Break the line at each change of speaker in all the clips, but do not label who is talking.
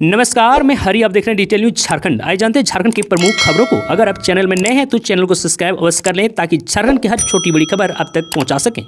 नमस्कार, मैं हरी। आप देख रहे हैं डिटेल न्यूज झारखंड। आइए जानते हैं झारखंड की प्रमुख खबरों को। अगर आप चैनल में नए हैं तो चैनल को सब्सक्राइब अवश्य कर लें ताकि झारखंड की हर छोटी बड़ी खबर आप तक पहुंचा सकें।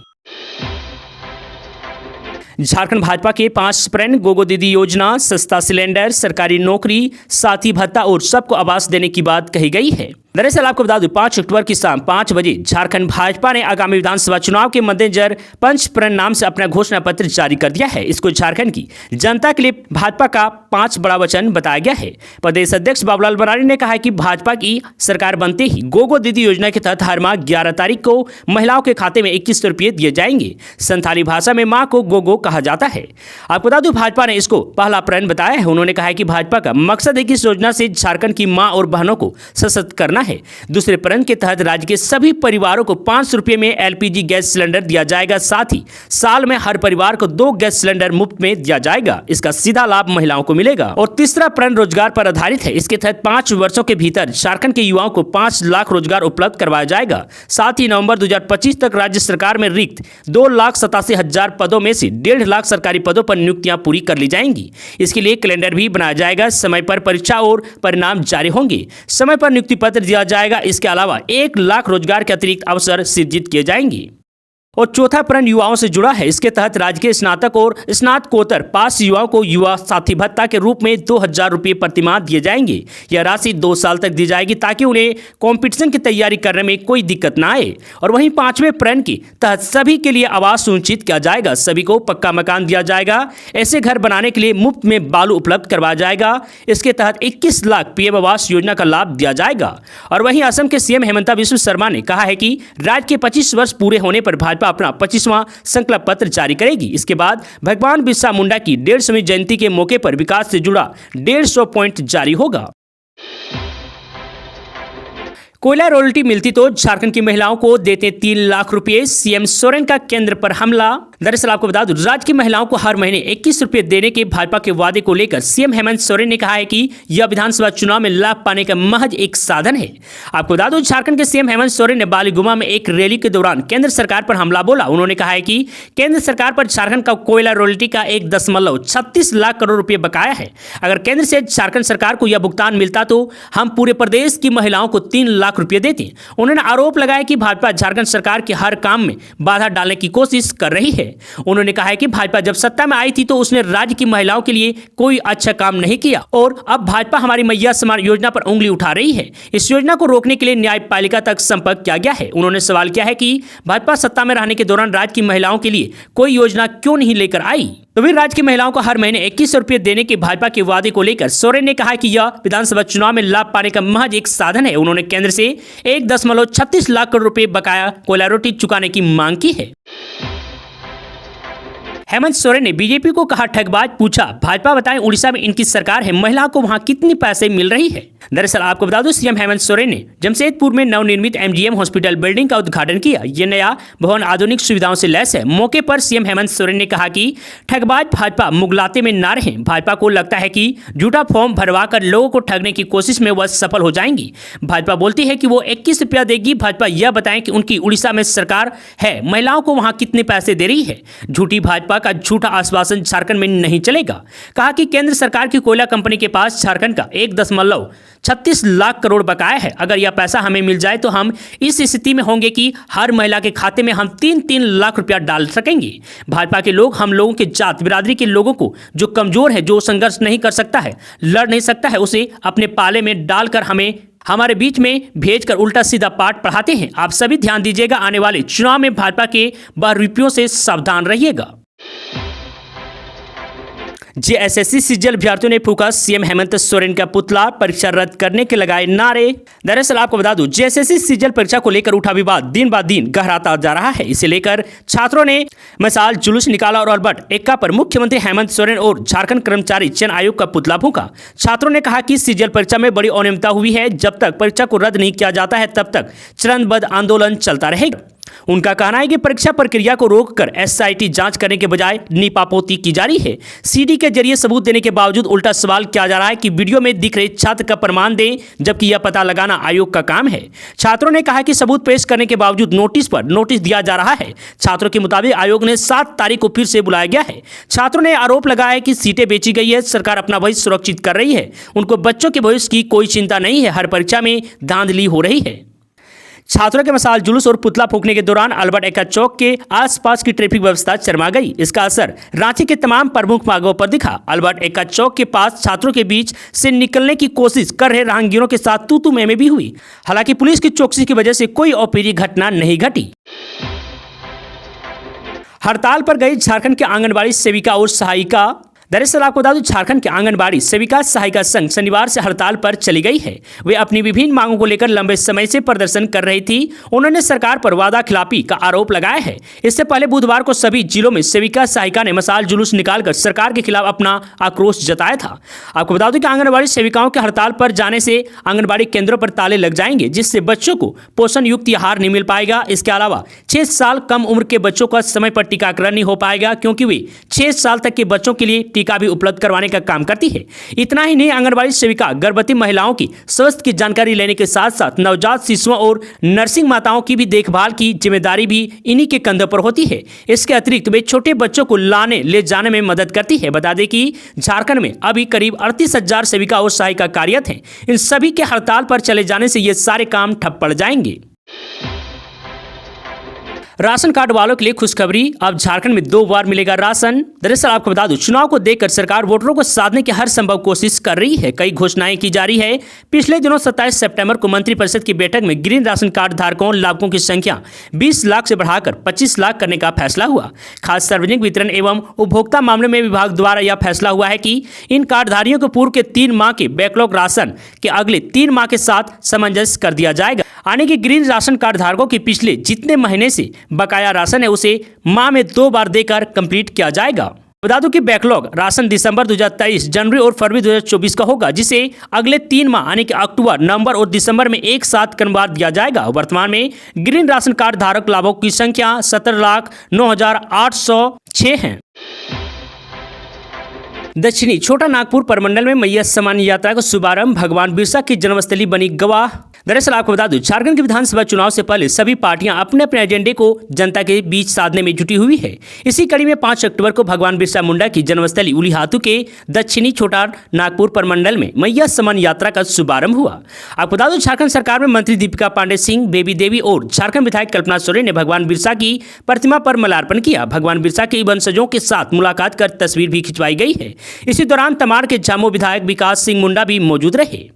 झारखंड भाजपा के 5 अप्रैल गोगो दीदी योजना, सस्ता सिलेंडर, सरकारी नौकरी, साथी भत्ता और सबको आवास देने की बात कही गई है। दरअसल आपको बता दूं, 5 अक्टूबर की शाम 5 बजे झारखंड भाजपा ने आगामी विधानसभा चुनाव के मद्देनजर पंच प्रण नाम से अपना घोषणा पत्र जारी कर दिया है। इसको झारखंड की जनता के लिए भाजपा का 5 बड़ा वचन बताया गया है। प्रदेश अध्यक्ष बाबूलाल मरांडी ने कहा है कि भाजपा की सरकार बनते ही गोगो दीदी योजना के तहत हर माह 11 तारीख को महिलाओं के खाते में 21 रुपये दिए जाएंगे। संथाली भाषा में माँ को गोगो कहा जाता है। आपको बता दूं, भाजपा ने इसको पहला प्रण बताया है। उन्होंने कहा है कि भाजपा का मकसद है कि इस योजना से झारखंड की माँ और बहनों को सशक्त करना है। दूसरे प्रण के तहत राज्य के सभी परिवारों को 500 रुपये में एलपीजी गैस सिलेंडर दिया जाएगा। साथ ही साल में हर परिवार को 2 गैस सिलेंडर मुफ्त में दिया जाएगा। इसका सीधा लाभ महिलाओं को मिलेगा। और तीसरा प्रण रोजगार पर आधारित है। इसके तहत 5 वर्षों के भीतर झारखंड के युवाओं को 5 लाख रोजगार उपलब्ध करवाया जाएगा। साथ ही नवंबर 2025 तक राज्य सरकार में रिक्त 2,87,000 पदों में से 1.5 लाख सरकारी पदों पर नियुक्तियां पूरी कर ली जाएंगी। इसके लिए कैलेंडर भी बनाया जाएगा। समय पर परीक्षा और परिणाम जारी होंगे। समय पर नियुक्ति पत्र दिया जाएगा। इसके अलावा 1 लाख रोजगार के अतिरिक्त अवसर सृजित किए जाएंगे। और चौथा प्रण युवाओं से जुड़ा है। इसके तहत राज्य के स्नातक और स्नातकोत्तर पास युवाओं को युवा साथी भत्ता के रूप में 2,000 रुपये प्रतिमाह दिए जाएंगे। यह राशि 2 साल तक दी जाएगी ताकि उन्हें कंपटीशन की तैयारी करने में कोई दिक्कत ना आए। और वहीं 5वें प्रण के तहत सभी के लिए आवास सुनिश्चित किया जाएगा। सभी को पक्का मकान दिया जाएगा। ऐसे घर बनाने के लिए मुफ्त में बालू उपलब्ध करवाया जाएगा। इसके तहत 21 लाख पीएम आवास योजना का लाभ दिया जाएगा। और वहीं असम के सीएम हेमंत बिस्वा शर्मा ने कहा है कि राज्य के 25 वर्ष पूरे होने पर भाजपा अपना 25वां संकल्प पत्र जारी करेगी। इसके बाद भगवान बिरसा मुंडा की 150वीं जयंती के मौके पर विकास से जुड़ा 150 पॉइंट जारी होगा। कोयला रॉयल्टी मिलती तो झारखंड की महिलाओं को देते 3 लाख रुपए, सीएम सोरेन का केंद्र पर हमला। दरअसल आपको बता दूं, राज्य की महिलाओं को हर महीने 21 रुपये देने के भाजपा के वादे को लेकर सीएम हेमंत सोरेन ने कहा है कि यह विधानसभा चुनाव में लाभ पाने का महज एक साधन है। आपको बता दूं, झारखंड के सीएम हेमंत सोरेन ने बालीगुमा में एक रैली के दौरान केंद्र सरकार पर हमला बोला। उन्होंने कहा है कि केंद्र सरकार पर झारखंड का कोयला रॉयल्टी का 1.36 लाख करोड़ रुपये बकाया है। अगर केंद्र से झारखंड सरकार को यह भुगतान मिलता तो हम पूरे प्रदेश की महिलाओं को 3 लाख रुपये देते। उन्होंने आरोप लगाया कि भाजपा झारखंड सरकार के हर काम में बाधा डालने की कोशिश कर रही है। उन्होंने कहा है कि भाजपा जब सत्ता में आई थी तो उसने राज्य की महिलाओं के लिए कोई अच्छा काम नहीं किया और अब भाजपा हमारी मैया समान योजना पर उंगली उठा रही है। इस योजना को रोकने के लिए न्यायपालिका तक संपर्क किया गया है। उन्होंने सवाल किया है कि भाजपा सत्ता में रहने के दौरान राज्य की महिलाओं के लिए कोई योजना क्यों नहीं लेकर आई। तो फिर राज्य की महिलाओं को हर महीने 21 रुपये देने के भाजपा के वादे को लेकर सोरेन ने कहा कि यह विधानसभा चुनाव में लाभ पाने का महज एक साधन है। उन्होंने केंद्र से 1.36 लाख करोड़ रुपए बकाया कोयला रॉयल्टी चुकाने की मांग की है। हेमंत सोरेन ने बीजेपी को कहा ठगबाज, पूछा भाजपा बताएं उड़ीसा में इनकी सरकार है, महिलाओं को वहां कितनी पैसे मिल रही है। दरअसल आपको बता दूं, सीएम हेमंत सोरेन ने जमशेदपुर में नवनिर्मित एमजीएम हॉस्पिटल बिल्डिंग का उद्घाटन किया। यह नया भवन आधुनिक सुविधाओं से लैस है। मौके पर सीएम हेमंत सोरेन ने कहा कि ठगबाज भाजपा मुगलाते में ना रहे। भाजपा को लगता है कि झूठा फॉर्म भरवा कर लोगों को ठगने की कोशिश में वह सफल हो जाएंगी। भाजपा बोलती है कि वो 21 रुपया देगी। भाजपा यह बताएं कि उनकी उड़ीसा में सरकार है, महिलाओं को वहां कितने पैसे दे रही है। झूठी भाजपा का झूठा आश्वासन झारखंड में नहीं चलेगा। कहा कि केंद्र सरकार की कोयला कंपनी के पास झारखंड का 1.36 लाख करोड़ बकाया है। अगर यह पैसा हमें मिल जाए तो हम इस स्थिति में होंगे कि हर महिला के खाते में हम 3-3 लाख रुपया डाल सकेंगे। भाजपा के लोग हम लोगों के जात बिरादरी के लोगों को, जो कमजोर है, जो संघर्ष नहीं कर सकता है, लड़ नहीं सकता है, उसे अपने पाले में डालकर हमें हमारे बीच में भेजकर उल्टा सीधा पाठ पढ़ाते हैं। आप सभी ध्यान दीजिएगा, आने वाले चुनाव में भाजपा के बहरूपियों से सावधान रहिएगा। जेएसएससी सीजीएल अभ्यर्थियों ने फूका सीएम हेमंत सोरेन का पुतला, परीक्षा रद्द करने के लगाए नारे। दरअसल आपको बता दूं, जेएसएससी सीजीएल परीक्षा को लेकर उठा विवाद दिन ब दिन गहराता जा रहा है। इसे लेकर छात्रों ने मशाल जुलूस निकाला और अल्बर्ट एक्का पर मुख्यमंत्री हेमंत सोरेन और झारखंड कर्मचारी चयन आयोग का पुतला फूका। छात्रों ने कहा कि सीजीएल परीक्षा में बड़ी अनियमितता हुई है। जब तक परीक्षा को रद्द नहीं किया जाता है तब तक चरणबद्ध आंदोलन चलता रहेगा। उनका कहना है कि परीक्षा प्रक्रिया को रोककर एसआईटी जांच करने के बजाय नीपापोती की जा रही है। सीडी के जरिए सबूत देने के बावजूद उल्टा सवाल किया जा रहा है कि वीडियो में दिख रहे छात्र का प्रमाण दें, जबकि यह पता लगाना आयोग का काम है। छात्रों ने कहा कि सबूत पेश करने के बावजूद नोटिस पर नोटिस दिया जा रहा है। छात्रों के मुताबिक आयोग ने 7 तारीख को फिर से बुलाया गया है। छात्रों ने आरोप लगाया है कि सीटें बेची गई है, सरकार अपना भविष्य सुरक्षित कर रही है, उनको बच्चों के भविष्य की कोई चिंता नहीं है, हर परीक्षा में धांधली हो रही है। छात्रों के मशाल जुलूस और पुतला फूंकने के दौरान अल्बर्ट एक्का चौक के आसपास की ट्रैफिक व्यवस्था चरमा गई। इसका असर रांची के तमाम प्रमुख मार्गों पर दिखा। अल्बर्ट एक्का चौक के पास छात्रों के बीच से निकलने की कोशिश कर रहे राहगीरों के साथ तू मैं भी हुई। हालांकि पुलिस की चौकसी की वजह से कोई अप्रिय घटना नहीं घटी। हड़ताल पर गई झारखंड के आंगनबाड़ी सेविका और सहायिका। दरअसल आपको बता दूं, झारखंड के आंगनबाड़ी सेविका सहायिका संघ शनिवार से हड़ताल पर चली गई है। वे अपनी विभिन्न मांगों को लेकर लंबे समय से प्रदर्शन कर रही थी। उन्होंने सरकार पर वादा खिलाफी का आरोप लगाया है। इससे पहले बुधवार को सभी जिलों में सेविका सहायिका ने मशाल जुलूस निकालकर सरकार के खिलाफ अपना आक्रोश जताया था। आपको बता दूं कि आंगनबाड़ी सेविकाओं के हड़ताल पर जाने से आंगनबाड़ी केंद्रों पर ताले लग जाएंगे, जिससे बच्चों को पोषण युक्त आहार नहीं मिल पाएगा। इसके अलावा 6 साल कम उम्र के बच्चों का समय पर टीकाकरण नहीं हो पाएगा, क्योंकि वे 6 साल तक के बच्चों के लिए टीका भी उपलब्ध करवाने का काम करती है। इतना ही नहीं, आंगनबाड़ी सेविका गर्भवती महिलाओं की स्वास्थ्य की जानकारी लेने के साथ साथ नवजात शिशुओं और नर्सिंग माताओं की भी देखभाल की जिम्मेदारी भी इन्हीं के कंधों पर होती है। इसके अतिरिक्त वे छोटे बच्चों को लाने ले जाने में मदद करती है। बता दें कि झारखंड में अभी करीब 38,000 सेविका और सहायिका कार्यरत हैं। इन सभी के हड़ताल पर चले जाने से ये सारे काम ठप पड़ जाएंगे। राशन कार्ड वालों के लिए खुशखबरी, अब झारखंड में 2 बार मिलेगा राशन। दरअसल आपको बता दूं, चुनाव को देखकर सरकार वोटरों को साधने की हर संभव कोशिश कर रही है। कई घोषणाएं की जा रही है। पिछले दिनों 27 सितंबर को मंत्रिपरिषद की बैठक में ग्रीन राशन कार्ड धारकों लाभुकों की संख्या 20 लाख से बढ़ाकर 25 लाख करने का फैसला हुआ। खास सार्वजनिक वितरण एवं उपभोक्ता मामले में विभाग द्वारा यह फैसला हुआ है कि इन कार्डधारियों को पूर्व के 3 माह के बैकलॉग राशन के अगले 3 माह के साथ सामंजस्य कर दिया जाएगा। यानी कि ग्रीन राशन कार्ड धारकों के पिछले जितने महीने से बकाया राशन है उसे माह में 2 बार देकर कंप्लीट किया जाएगा। बता दूं कि बैकलॉग राशन दिसंबर 2023, जनवरी और फरवरी 2024 का होगा, जिसे अगले 3 माह यानी कि अक्टूबर, नवंबर और दिसंबर में एक साथ कन्वर्ट दिया जाएगा। वर्तमान में ग्रीन राशन कार्ड धारक लाभुकों की संख्या 17,09,806 है। दक्षिणी छोटा नागपुर प्रमंडल में मैया सम्मान यात्रा का शुभारंभ, भगवान बिरसा की जन्मस्थली बनी गवाह। दरअसल आपको बता दूं, झारखंड के विधानसभा चुनाव से पहले सभी पार्टियां अपने अपने एजेंडे को जनता के बीच साधने में जुटी हुई है। इसी कड़ी में 5 अक्टूबर को भगवान बिरसा मुंडा की जन्मस्थली उलीहातू के दक्षिणी छोटा नागपुर प्रमंडल में मैया सम्मान यात्रा का शुभारंभ हुआ। आपको बता दूं, झारखंड सरकार में मंत्री दीपिका पांडे सिंह, बेबी देवी और झारखंड विधायक कल्पना सोरेन ने भगवान बिरसा की प्रतिमा पर माल्यार्पण किया। भगवान बिरसा के वंशजों के साथ मुलाकात कर तस्वीर भी खिंचवाई गई है। इसी दौरान तमाड़ के झामो विधायक विकास सिंह मुंडा भी मौजूद रहे।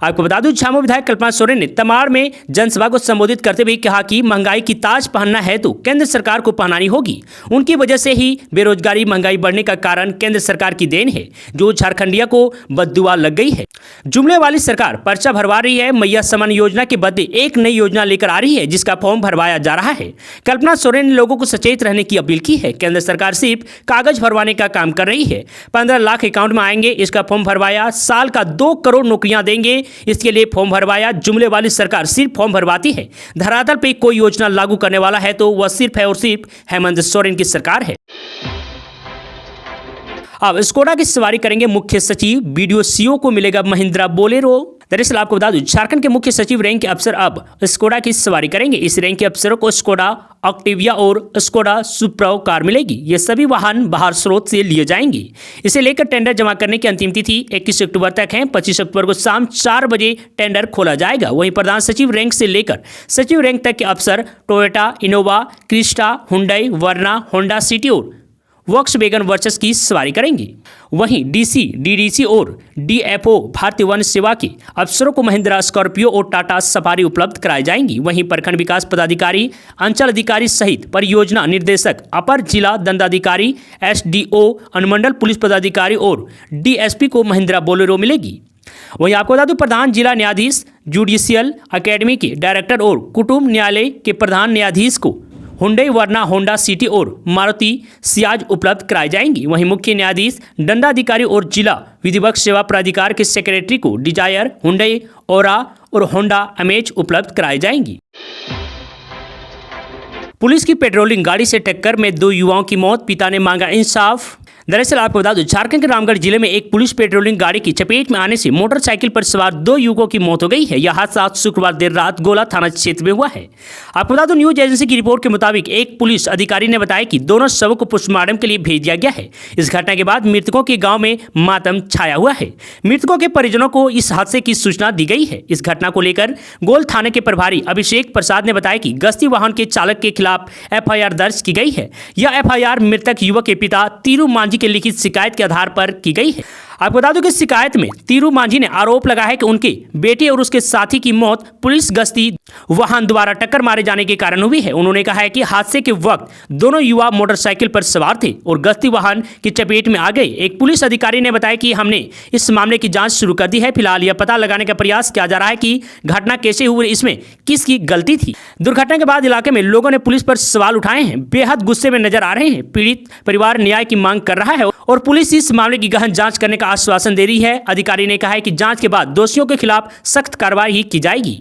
आपको बता दूं, झामो विधायक कल्पना सोरेन ने तमाड़ में जनसभा को संबोधित करते हुए कहा कि महंगाई की ताज पहनना है तो केंद्र सरकार को पहनानी होगी। उनकी वजह से ही बेरोजगारी, महंगाई बढ़ने का कारण केंद्र सरकार की देन है, जो झारखंडिया को बद्दुआ लग गई है। जुमले वाली सरकार पर्चा भरवा रही है। मैया सम्मान योजना के बदले एक नई योजना लेकर आ रही है, जिसका फॉर्म भरवाया जा रहा है। कल्पना सोरेन ने लोगों को सचेत रहने की अपील की है। केंद्र सरकार सिर्फ कागज भरवाने का काम कर रही है। 15 लाख अकाउंट में आएंगे, इसका फॉर्म भरवाया। साल का 2 करोड़ नौकरियां देंगे, इसके लिए फॉर्म भरवाया। जुमले वाली सरकार सिर्फ फॉर्म भरवाती है। धरातल पे कोई योजना लागू करने वाला है तो वह सिर्फ है और सिर्फ हेमंत सोरेन की सरकार है। अब स्कोडा की सवारी करेंगे मुख्य सचिव, बीडीओ सीओ को मिलेगा महिंद्रा बोलेरो। दरअसल आपको बता दूं, झारखंड के मुख्य सचिव रैंक के अफसर अब स्कोडा की सवारी करेंगे। इस रैंक के अफसरों को स्कोडा ऑक्टिविया और स्कोडा सुप्रो कार मिलेगी। ये सभी वाहन बाहर स्रोत से लिए जाएंगे। इसे लेकर टेंडर जमा करने की अंतिम तिथि 21 अक्टूबर तक है। 25 अक्टूबर को शाम 4 बजे टेंडर खोला जाएगा। वहीं प्रधान सचिव रैंक से लेकर सचिव रैंक तक के अफसर टोयोटा, इनोवा, क्रिस्टा, हुंडई, वर्ना, होंडा सिटी और वॉक्सवैगन वर्चस की सवारी करेंगी। वहीं डीसी, डीडीसी और डीएफओ भारतीय वन सेवा के अफसरों को महिंद्रा स्कॉर्पियो और टाटा सफारी उपलब्ध कराई जाएंगी। वहीं प्रखंड विकास पदाधिकारी, अंचल अधिकारी सहित परियोजना निदेशक, अपर जिला दंडाधिकारी, एसडीओ, अनुमंडल पुलिस पदाधिकारी और डीएसपी को महिंद्रा बोलेरो मिलेगी। वहीं आपको बता दूं, प्रधान जिला न्यायाधीश, जुडिशियल अकेडमी के डायरेक्टर और कुटुंब न्यायालय के प्रधान न्यायाधीश को हुंडई, वर्ना, होंडा सिटी और मारुति सियाज उपलब्ध कराई जाएंगी। वहीं मुख्य न्यायाधीश, दंडाधिकारी और जिला विधिवत सेवा प्राधिकार के सेक्रेटरी को डिजायर, हुंडई, ओरा और होंडा अमेज उपलब्ध कराई जाएंगी। पुलिस की पेट्रोलिंग गाड़ी से टक्कर में 2 युवाओं की मौत, पिता ने मांगा इंसाफ। दरअसल आपको बता दूं, झारखंड के रामगढ़ जिले में एक पुलिस पेट्रोलिंग गाड़ी की चपेट में आने से मोटरसाइकिल पर सवार 2 युवकों की मौत हो गई है। यह हादसा शुक्रवार देर रात गोला थाना क्षेत्र में हुआ है। आपको बता दूं, न्यूज एजेंसी की रिपोर्ट के मुताबिक एक पुलिस अधिकारी ने बताया कि दोनों शवों को पोस्टमार्टम के लिए भेज दिया गया है। इस घटना के बाद मृतकों के गाँव में मातम छाया हुआ है। मृतकों के परिजनों को इस हादसे की सूचना दी गई है। इस घटना को लेकर गोल थाने के प्रभारी अभिषेक प्रसाद ने बताया कि गश्ती वाहन के चालक के खिलाफ एफआईआर दर्ज की गई है। यह एफआईआर मृतक युवक के पिता तीरू मांझी के लिखित शिकायत के आधार पर की गई है। आपको बता दूं कि शिकायत में तीरू मांझी ने आरोप लगाया है कि उनके बेटे और उसके साथी की मौत पुलिस गश्ती वाहन द्वारा टक्कर मारे जाने के कारण हुई है। उन्होंने कहा है कि हादसे के वक्त दोनों युवा मोटरसाइकिल पर सवार थे और गश्ती वाहन की चपेट में आ गए। एक पुलिस अधिकारी ने बताया कि हमने इस मामले की जांच शुरू कर दी है। फिलहाल यह पता लगाने का प्रयास किया जा रहा है कि घटना कैसे हुई, इसमें किसकी गलती थी। दुर्घटना के बाद इलाके में लोगों ने पुलिस पर सवाल उठाए हैं, बेहद गुस्से में नजर आ रहे हैं। पीड़ित परिवार न्याय की मांग कर रहा है और पुलिस इस मामले की गहन जांच करने का आश्वासन दे रही है। अधिकारी ने कहा है कि जांच के बाद दोषियों के खिलाफ सख्त कार्रवाई की जाएगी।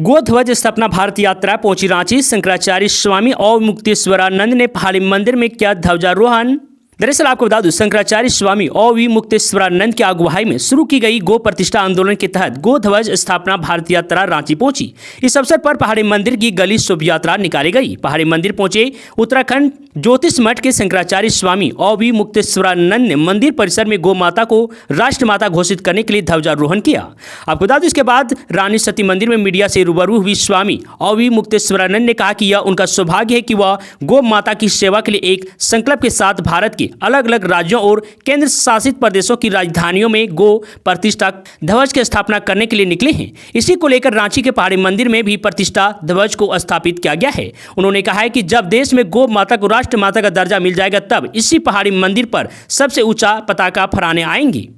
गोध्वज स्थापना भारत यात्रा पहुंची रांची। शंकराचार्य स्वामी अवमुक्तेश्वरानंद ने पहाड़ी मंदिर में किया ध्वजारोहण। दरअसल आपको बता दूं, शंकराचार्य स्वामी अवमुक्तेश्वरानंद की अगुवाई में शुरू की गई गो प्रतिष्ठा आंदोलन के तहत गोध्वज स्थापना भारत यात्रा रांची पहुंची। इस अवसर पर पहाड़ी मंदिर की गली शोभा यात्रा निकाली गई। पहाड़ी मंदिर पहुंचे उत्तराखंड ज्योतिष मठ के शंकराचार्य स्वामी अवमुक्तेश्वरानंद ने मंदिर परिसर में गौ माता को राष्ट्रमाता घोषित करने के लिए ध्वजारोहण किया। आपको बता दूं, इसके बाद रानी सती मंदिर में मीडिया से रूबरू हुई स्वामी अवमुक्तेश्वरानंद ने कहा कि यह उनका सौभाग्य है कि वह गौ माता की सेवा के लिए एक संकल्प के साथ भारत के अलग अलग राज्यों और केंद्र शासित प्रदेशों की राजधानियों में गो प्रतिष्ठा ध्वज की स्थापना करने के लिए निकले हैं। इसी को लेकर रांची के पहाड़ी मंदिर में भी प्रतिष्ठा ध्वज को स्थापित किया गया है। उन्होंने कहा है कि जब देश में गो माता को राष्ट्रमाता का दर्जा मिल जाएगा, तब इसी पहाड़ी मंदिर पर सबसे ऊंचा पताका फहराने आएंगी।